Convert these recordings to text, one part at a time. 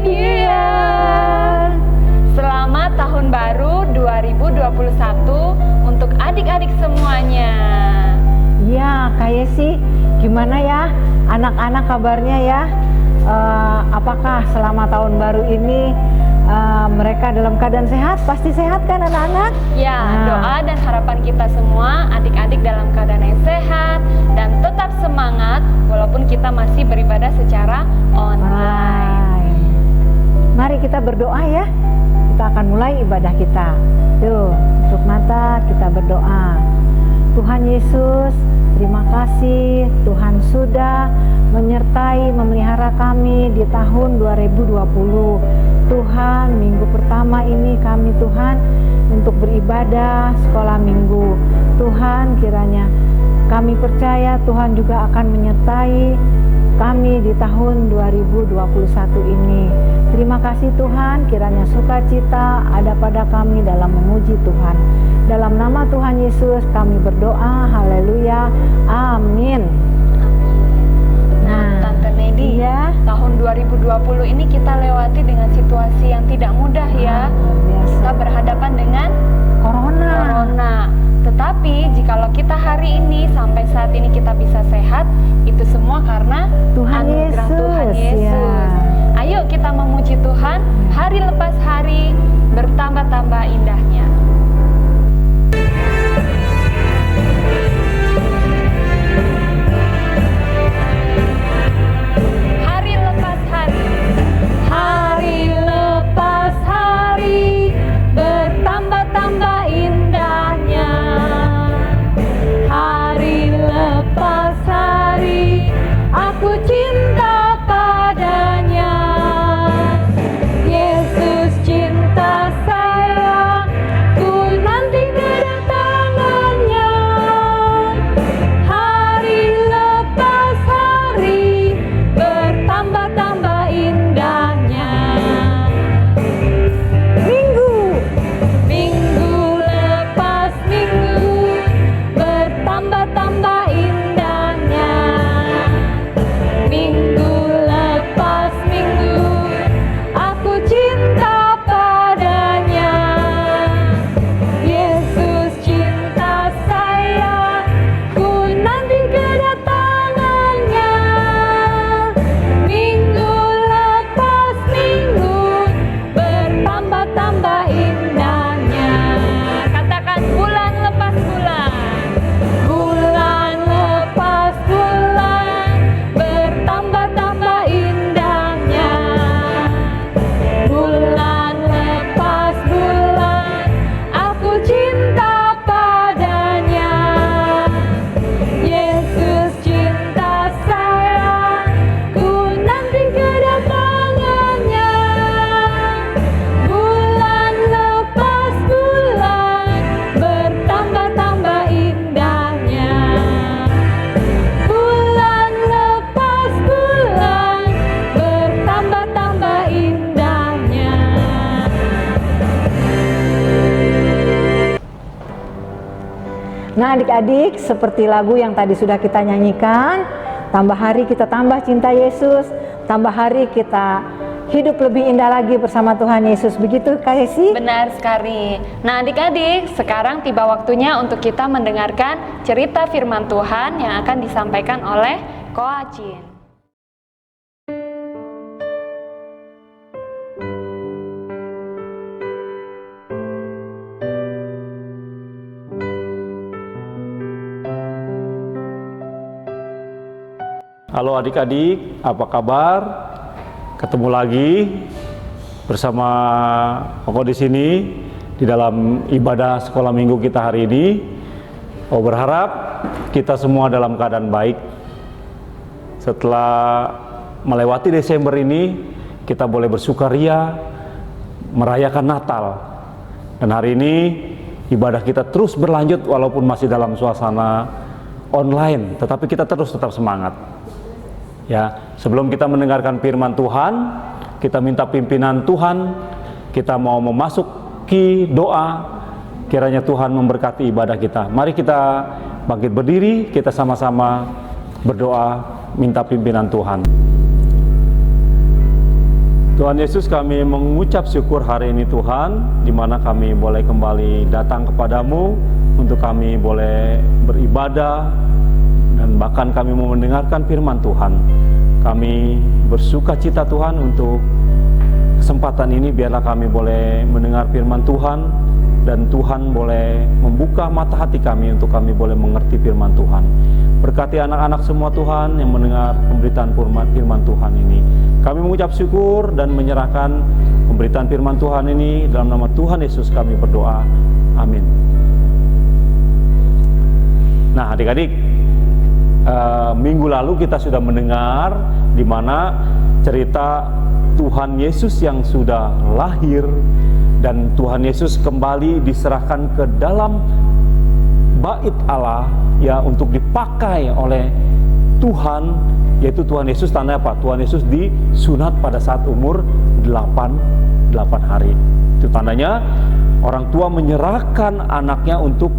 New Year! Selamat Tahun Baru 2021 untuk adik-adik semuanya. Ya, kayak sih, gimana ya anak-anak kabarnya ya? Apakah selama tahun baru ini mereka dalam keadaan sehat? Pasti sehat kan anak-anak? Ya, doa dan harapan kita semua adik-adik dalam keadaan yang sehat dan tetap semangat walaupun kita masih beribadah secara online. Mari kita berdoa ya. Kita akan mulai ibadah kita. Tuh, tutup mata, kita berdoa. Tuhan Yesus, terima kasih Tuhan sudah menyertai, memelihara kami di tahun 2020. Tuhan, minggu pertama ini kami Tuhan untuk beribadah sekolah minggu. Tuhan, kiranya kami percaya Tuhan juga akan menyertai kami di tahun 2021 ini. Terima kasih Tuhan, kiranya sukacita ada pada kami dalam memuji Tuhan. Dalam nama Tuhan Yesus kami berdoa, haleluya, amin. Nah, Tante Nedi, ya, tahun 2020 ini kita lewati dengan situasi yang tidak mudah ya. Kita berhadapan dengan Corona. Tetapi jikalau kita hari ini sampai saat ini kita bisa sehat, itu semua karena anugerah Tuhan Yesus. Ya. Ayo kita memuji Tuhan hari lepas hari, bertambah-tambah indahnya. Hari lepas hari, hari lepas hari, bertambah-tambah indahnya. Hari lepas hari, aku cinta padanya. Yesus cinta saya, ku nanti kedatangannya. Hari lepas hari, bertambah-tambah indahnya. Minggu lepas minggu, bertambah-tambah indahnya. Minggu lepas minggu, aku cinta padanya. Yesus cinta saya, ku nanti kedatangannya. Minggu lepas minggu, bertambah-tambah indahnya. Katakan bulan lepas bulan, bulan lepas bulan, bertambah-tambah indahnya. Bulan lepas bulan, aku cinta padanya. Yesus cinta saya, ku nanti kedatangannya. Bulan lepas bulan, bertambah-tambah indahnya. Bulan lepas bulan, bertambah-tambah indahnya. Nah adik-adik, seperti lagu yang tadi sudah kita nyanyikan, tambah hari kita tambah cinta Yesus, tambah hari kita hidup lebih indah lagi bersama Tuhan Yesus. Begitu Kak Hesi? Benar sekali. Nah adik-adik, sekarang tiba waktunya untuk kita mendengarkan cerita firman Tuhan yang akan disampaikan oleh Ko Acin. Halo adik-adik, apa kabar? Ketemu lagi bersama Koko di sini di dalam ibadah sekolah minggu kita hari ini. Berharap kita semua dalam keadaan baik. Setelah melewati Desember ini, kita boleh bersukaria merayakan Natal. Dan hari ini ibadah kita terus berlanjut walaupun masih dalam suasana online, tetapi kita terus tetap semangat. Ya, sebelum kita mendengarkan firman Tuhan, kita minta pimpinan Tuhan. Kita mau memasuki doa, kiranya Tuhan memberkati ibadah kita. Mari kita bangkit berdiri, kita sama-sama berdoa minta pimpinan Tuhan. Tuhan Yesus, kami mengucap syukur hari ini Tuhan, di mana kami boleh kembali datang kepadamu untuk kami boleh beribadah dan bahkan kami mau mendengarkan firman Tuhan. Kami bersuka cita Tuhan untuk kesempatan ini, biarlah kami boleh mendengar firman Tuhan dan Tuhan boleh membuka mata hati kami untuk kami boleh mengerti firman Tuhan. Berkati anak-anak semua Tuhan yang mendengar pemberitaan firman Tuhan ini. Kami mengucap syukur dan menyerahkan pemberitaan firman Tuhan ini dalam nama Tuhan Yesus kami berdoa. Amin. Nah, adik-adik, minggu lalu kita sudah mendengar di mana cerita Tuhan Yesus yang sudah lahir dan Tuhan Yesus kembali diserahkan ke dalam bait Allah ya untuk dipakai oleh Tuhan, yaitu Tuhan Yesus. Tanda apa? Tuhan Yesus disunat pada saat umur 8 hari. Itu tandanya orang tua menyerahkan anaknya untuk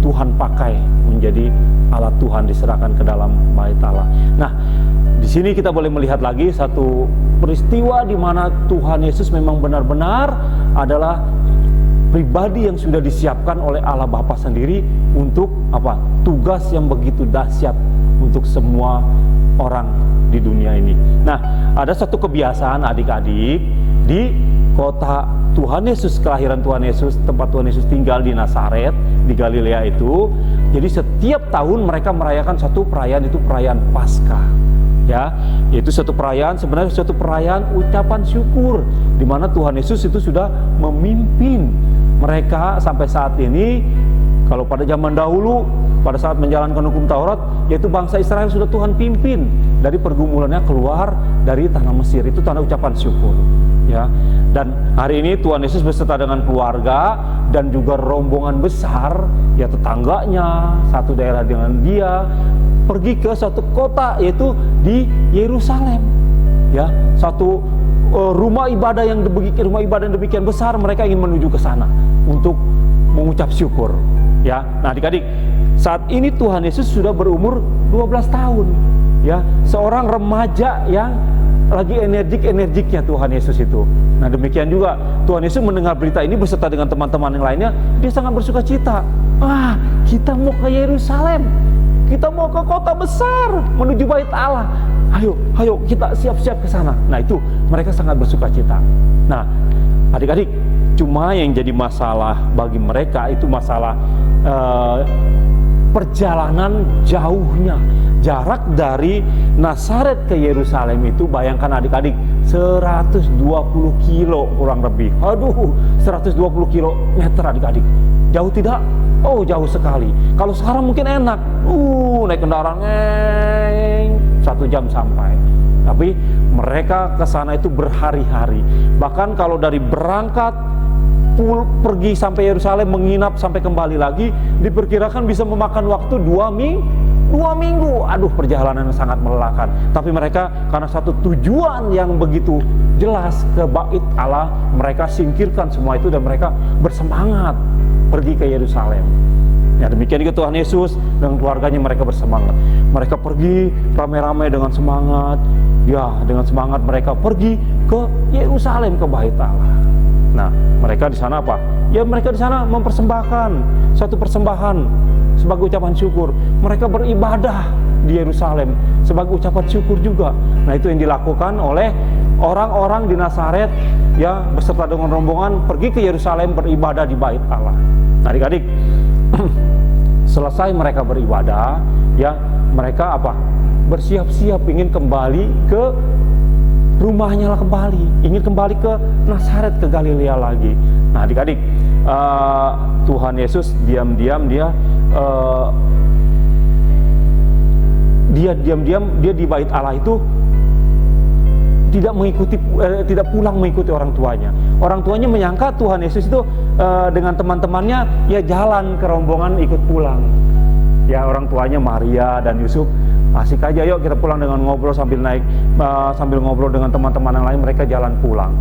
Tuhan pakai menjadi alat Tuhan, diserahkan ke dalam bait Allah. Nah, di sini kita boleh melihat lagi satu peristiwa di mana Tuhan Yesus memang benar-benar adalah pribadi yang sudah disiapkan oleh Allah Bapa sendiri untuk apa? Tugas yang begitu dahsyat untuk semua orang di dunia ini. Nah, ada satu kebiasaan adik-adik di kota Tuhan Yesus, kelahiran Tuhan Yesus, tempat Tuhan Yesus tinggal di Nazaret, di Galilea itu. Jadi setiap tahun mereka merayakan satu perayaan, itu perayaan Paskah. Ya, yaitu satu perayaan, sebenarnya satu perayaan ucapan syukur di mana Tuhan Yesus itu sudah memimpin mereka sampai saat ini. Kalau pada zaman dahulu, pada saat menjalankan hukum Taurat, yaitu bangsa Israel sudah Tuhan pimpin dari pergumulannya keluar dari tanah Mesir. Itu tanda ucapan syukur. Ya, dan hari ini Tuhan Yesus beserta dengan keluarga dan juga rombongan besar, ya tetangganya, satu daerah dengan dia, pergi ke suatu kota yaitu di Yerusalem. Ya, satu rumah ibadah yang demikian besar, mereka ingin menuju ke sana untuk mengucap syukur. Ya, nah adik-adik, saat ini Tuhan Yesus sudah berumur 12 tahun. Ya, seorang remaja yang lagi energiknya Tuhan Yesus itu. Nah, demikian juga Tuhan Yesus mendengar berita ini beserta dengan teman-teman yang lainnya, dia sangat bersuka cita. Kita mau ke Yerusalem. Kita mau ke kota besar menuju bait Allah. Ayo kita siap-siap ke sana. Nah, itu mereka sangat bersuka cita. Nah, adik-adik, cuma yang jadi masalah bagi mereka itu masalah perjalanan jauhnya. Jarak dari Nazaret ke Yerusalem itu, bayangkan adik-adik, 120 kilo kurang lebih. 120 kilometer adik-adik. Jauh tidak? Oh, jauh sekali. Kalau sekarang mungkin enak. Naik kendaraan 1 jam sampai. Tapi mereka ke sana itu berhari-hari. Bahkan kalau dari berangkat pergi sampai Yerusalem, menginap sampai kembali lagi, diperkirakan bisa memakan waktu 2 minggu. Perjalanan yang sangat melelahkan. Tapi mereka karena satu tujuan yang begitu jelas ke bait Allah, mereka singkirkan semua itu dan mereka bersemangat pergi ke Yerusalem. Ya, demikian juga Tuhan Yesus dengan keluarganya, mereka bersemangat. Mereka pergi ramai-ramai dengan semangat. Ya, dengan semangat mereka pergi ke Yerusalem, ke bait Allah. Nah, mereka di sana apa? Ya, mereka di sana mempersembahkan satu persembahan sebagai ucapan syukur. Mereka beribadah di Yerusalem sebagai ucapan syukur juga. Nah, itu yang dilakukan oleh orang-orang di Nazaret, ya, beserta dengan rombongan pergi ke Yerusalem beribadah di bait Allah. Nah, adik-adik, selesai mereka beribadah, ya, mereka apa? Bersiap-siap ingin kembali ke rumahnya lah, ingin kembali ke Nazaret, ke Galilea lagi. Nah, adik-adik, Tuhan Yesus diam-diam dia di bait Allah itu tidak pulang mengikuti orang tuanya. Orang tuanya menyangka Tuhan Yesus itu dengan teman-temannya ya jalan ke rombongan ikut pulang. Ya, orang tuanya Maria dan Yusuf asik aja, yuk kita pulang dengan ngobrol sambil ngobrol dengan teman-teman yang lain. Mereka jalan pulang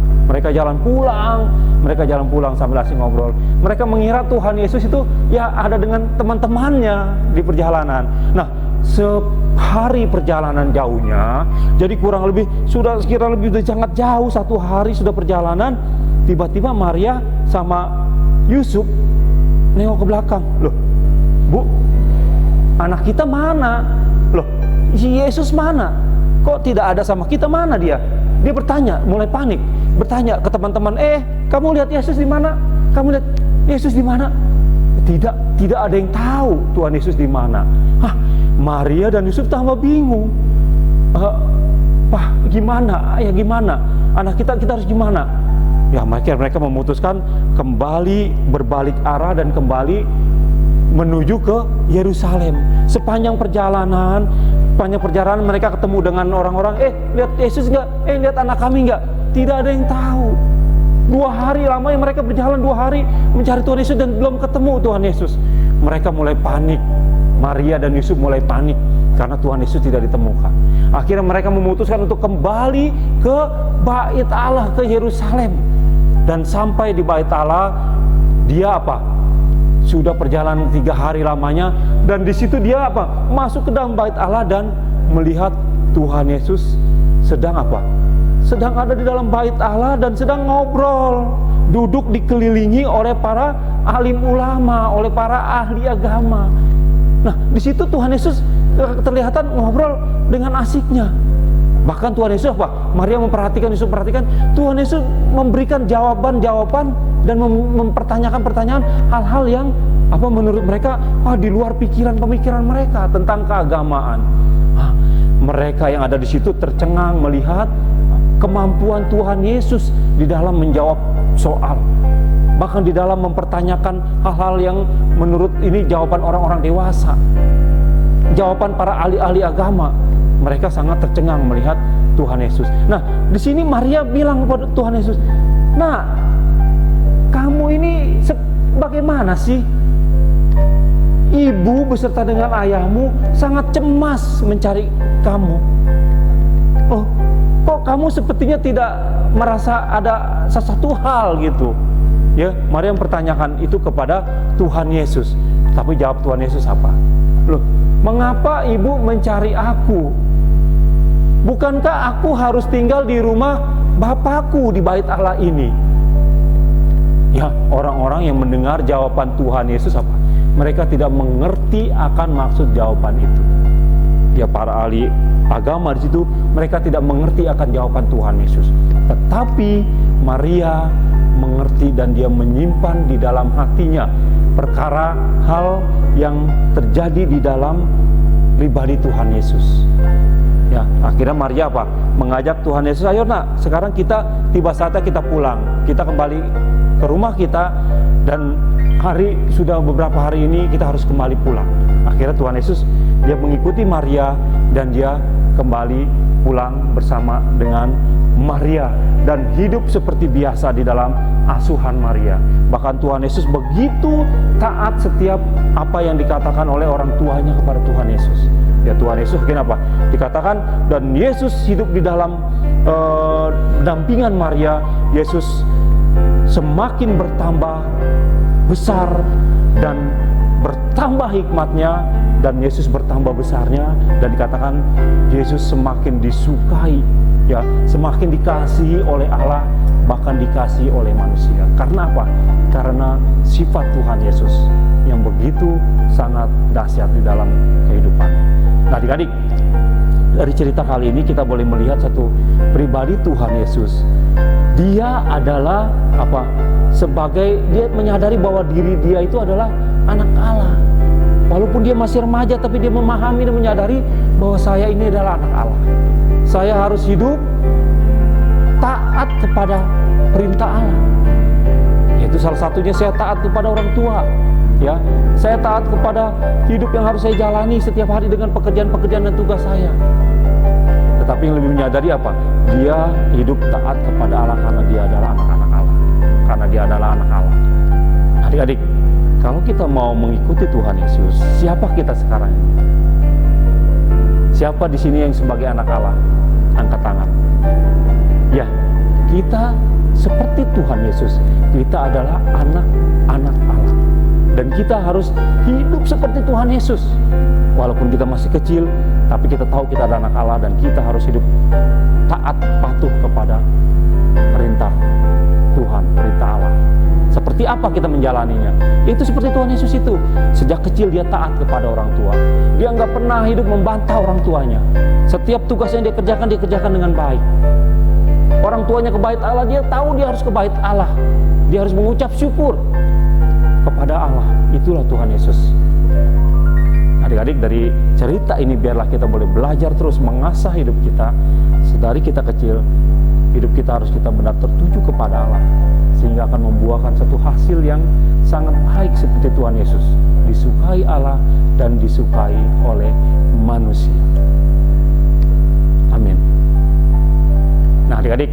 sambil asik ngobrol. Mereka mengira Tuhan Yesus itu ya ada dengan teman-temannya di perjalanan. Nah, sehari perjalanan jauhnya, jadi kurang lebih sudah sangat jauh, 1 hari sudah perjalanan. Tiba-tiba Maria sama Yusuf nengok ke belakang. Loh, Bu, anak kita mana? Loh, si Yesus mana? Kok tidak ada sama kita, mana dia? Dia bertanya, mulai panik, bertanya ke teman-teman, kamu lihat Yesus di mana? Kamu lihat Yesus di mana? Tidak ada yang tahu Tuhan Yesus di mana. Maria dan Yusuf tambah bingung. Pak, gimana? Ayah, gimana? Anak kita harus gimana? Ya, mereka memutuskan kembali berbalik arah dan kembali menuju ke Yerusalem. Sepanjang perjalanan mereka ketemu dengan orang-orang, lihat Yesus enggak? Lihat anak kami enggak? Tidak ada yang tahu. 2 hari lamanya mereka berjalan, 2 hari mencari Tuhan Yesus dan belum ketemu Tuhan Yesus. Mereka mulai panik. Maria dan Yusuf mulai panik karena Tuhan Yesus tidak ditemukan. Akhirnya mereka memutuskan untuk kembali ke Bait Allah, ke Yerusalem. Dan sampai di Bait Allah, dia sudah perjalanan 3 hari lamanya, dan di situ dia masuk ke dalam Bait Allah dan melihat Tuhan Yesus sedang sedang ada di dalam Bait Allah dan sedang ngobrol, duduk dikelilingi oleh para alim ulama, oleh para ahli agama. Nah, di situ Tuhan Yesus terlihatan ngobrol dengan asiknya. Bahkan Tuhan Yesus Maria memperhatikan, Yusuf memperhatikan, Tuhan Yesus memberikan jawaban-jawaban dan mempertanyakan pertanyaan hal-hal yang menurut mereka di luar pemikiran mereka tentang keagamaan. Mereka yang ada di situ tercengang melihat kemampuan Tuhan Yesus di dalam menjawab soal, bahkan di dalam mempertanyakan hal-hal yang menurut ini jawaban orang-orang dewasa, jawaban para ahli-ahli agama. Mereka sangat tercengang melihat Tuhan Yesus. Nah, di sini Maria bilang kepada Tuhan Yesus, "Nah, kamu ini bagaimana sih? Ibu beserta dengan ayahmu sangat cemas mencari kamu. Oh, kok kamu sepertinya tidak merasa ada sesuatu hal gitu?" Ya, Maria mempertanyakan itu kepada Tuhan Yesus. Tapi jawab Tuhan Yesus apa? "Loh, mengapa ibu mencari aku? Bukankah aku harus tinggal di rumah Bapakku di Bait Allah ini?" Ya, orang-orang yang mendengar jawaban Tuhan Yesus mereka tidak mengerti akan maksud jawaban itu. Ya, para ahli agama di situ mereka tidak mengerti akan jawaban Tuhan Yesus. Tetapi Maria mengerti dan dia menyimpan di dalam hatinya perkara hal yang terjadi di dalam pribadi Tuhan Yesus. Ya, akhirnya Maria mengajak Tuhan Yesus, "Ayo nak, sekarang kita tiba saatnya kita pulang. Kita kembali ke rumah kita, dan sudah beberapa hari ini kita harus kembali pulang." Akhirnya Tuhan Yesus dia mengikuti Maria dan dia kembali pulang bersama dengan Maria dan hidup seperti biasa di dalam asuhan Maria. Bahkan Tuhan Yesus begitu taat setiap apa yang dikatakan oleh orang tuanya kepada Tuhan Yesus. Ya, Tuhan Yesus kenapa? Dikatakan dan Yesus hidup di dalam dampingan Maria. Yesus semakin bertambah besar dan bertambah hikmatnya, dan Yesus bertambah besarnya, dan dikatakan Yesus semakin disukai, ya, semakin dikasihi oleh Allah, bahkan dikasihi oleh manusia. Karena apa? Karena sifat Tuhan Yesus yang begitu sangat dahsyat di dalam kehidupan. Nah, adik-adik, dari cerita kali ini kita boleh melihat satu pribadi Tuhan Yesus. Dia adalah sebagai dia menyadari bahwa diri dia itu adalah anak Allah. Walaupun dia masih remaja, tapi dia memahami dan menyadari bahwa saya ini adalah anak Allah. Saya harus hidup taat kepada perintah Allah. Yaitu salah satunya saya taat kepada orang tua. Ya, saya taat kepada hidup yang harus saya jalani setiap hari dengan pekerjaan-pekerjaan dan tugas saya. Tetapi yang lebih menyadari dia hidup taat kepada Allah karena dia adalah anak-anak Allah. Karena dia adalah anak Allah. Adik-adik, kalau kita mau mengikuti Tuhan Yesus, siapa kita sekarang? Siapa di sini yang sebagai anak Allah? Angkat tangan. Ya, kita seperti Tuhan Yesus. Kita adalah anak-anak Allah. Dan kita harus hidup seperti Tuhan Yesus. walaupun kita masih kecil, tapi kita tahu kita adalah anak Allah dan kita harus hidup taat, patuh kepada perintah Tuhan, perintah Allah. Seperti apa kita menjalaninya? Itu seperti Tuhan Yesus itu. Sejak kecil dia taat kepada orang tua. Dia nggak pernah hidup membantah orang tuanya. Setiap tugas yang dia kerjakan dengan baik. Orang tuanya ke bait Allah, dia tahu dia harus ke bait Allah. Dia harus mengucap syukur kepada Allah. Itulah Tuhan Yesus. Adik-adik, dari cerita ini biarlah kita boleh belajar terus mengasah hidup kita. Sedari kita kecil, hidup kita harus kita benar tertuju kepada Allah, sehingga akan membuahkan satu hasil yang sangat baik seperti Tuhan Yesus, disukai Allah dan disukai oleh manusia. Amin. Nah, adik-adik,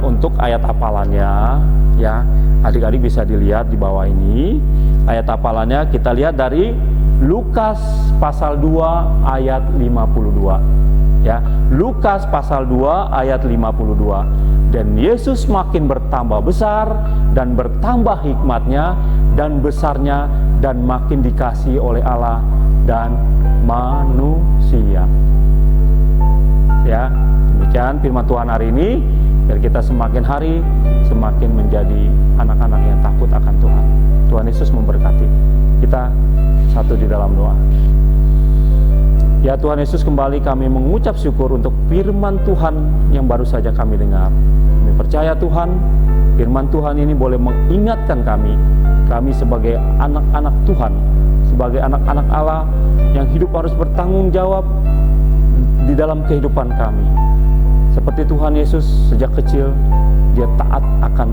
untuk ayat hafalannya, ya, adik-adik bisa dilihat di bawah ini. Ayat hafalannya kita lihat dari Lukas pasal 2 ayat 52. Ya, Lukas pasal 2 ayat 52. Dan Yesus makin bertambah besar dan bertambah hikmatnya dan besarnya dan makin dikasihi oleh Allah dan manusia. Ya, demikian firman Tuhan hari ini. Biar kita semakin hari semakin menjadi anak-anak yang takut akan Tuhan. Tuhan Yesus memberkati. Kita satu di dalam doa. Ya Tuhan Yesus, kembali kami mengucap syukur untuk firman Tuhan yang baru saja kami dengar. Kami percaya Tuhan, firman Tuhan ini boleh mengingatkan kami sebagai anak-anak Tuhan, sebagai anak-anak Allah yang hidup harus bertanggung jawab di dalam kehidupan kami. Seperti Tuhan Yesus sejak kecil, dia taat akan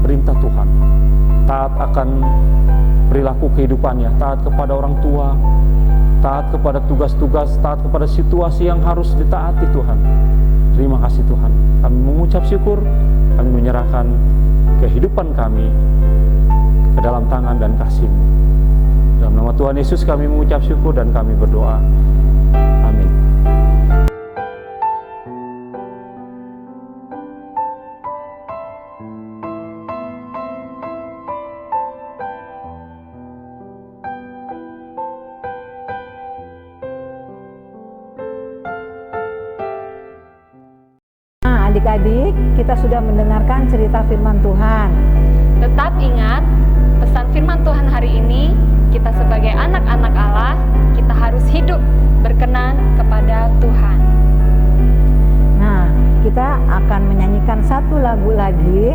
perintah Tuhan, taat akan perilaku kehidupannya, taat kepada orang tua, taat kepada tugas-tugas, taat kepada situasi yang harus ditaati Tuhan. Terima kasih Tuhan. Kami mengucap syukur, kami menyerahkan kehidupan kami ke dalam tangan dan kasih-Mu. Dalam nama Tuhan Yesus kami mengucap syukur dan kami berdoa. Amin. Adik-adik, kita sudah mendengarkan cerita firman Tuhan. Tetap ingat, pesan firman Tuhan hari ini, kita sebagai anak-anak Allah, kita harus hidup berkenan kepada Tuhan. Nah, kita akan menyanyikan satu lagu lagi,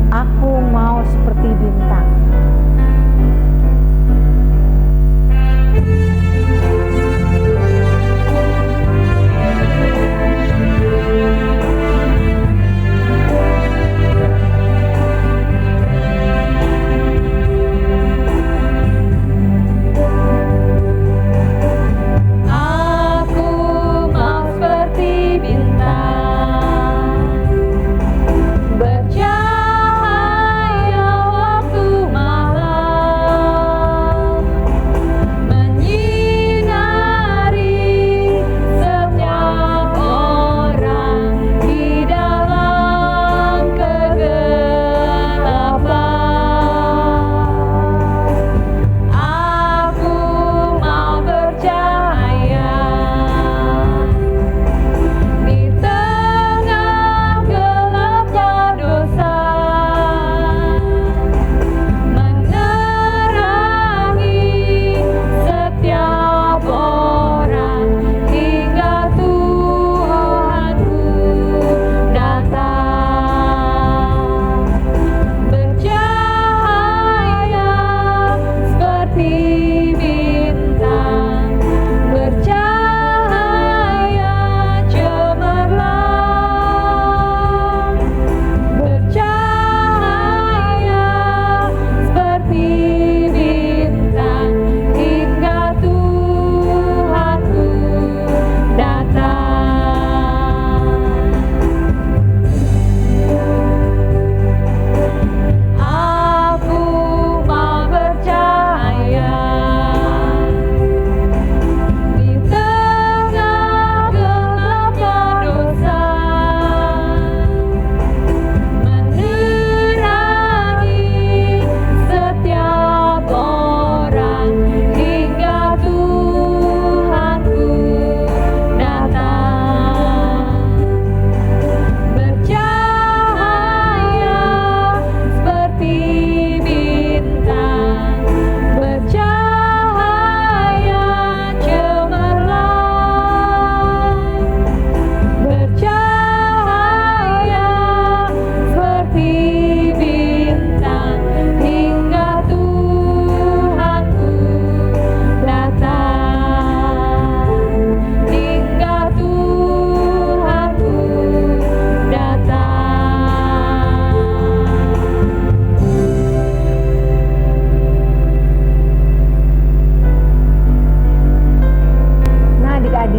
Aku Mau Seperti Bintang. Bercahaya waktu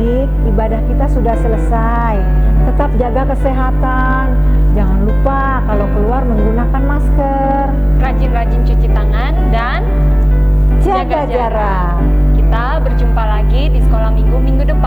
adik-adik, ibadah kita sudah selesai. Tetap jaga kesehatan. Jangan lupa kalau keluar menggunakan masker. Rajin-rajin cuci tangan dan Jaga jarak. Kita berjumpa lagi di sekolah minggu depan.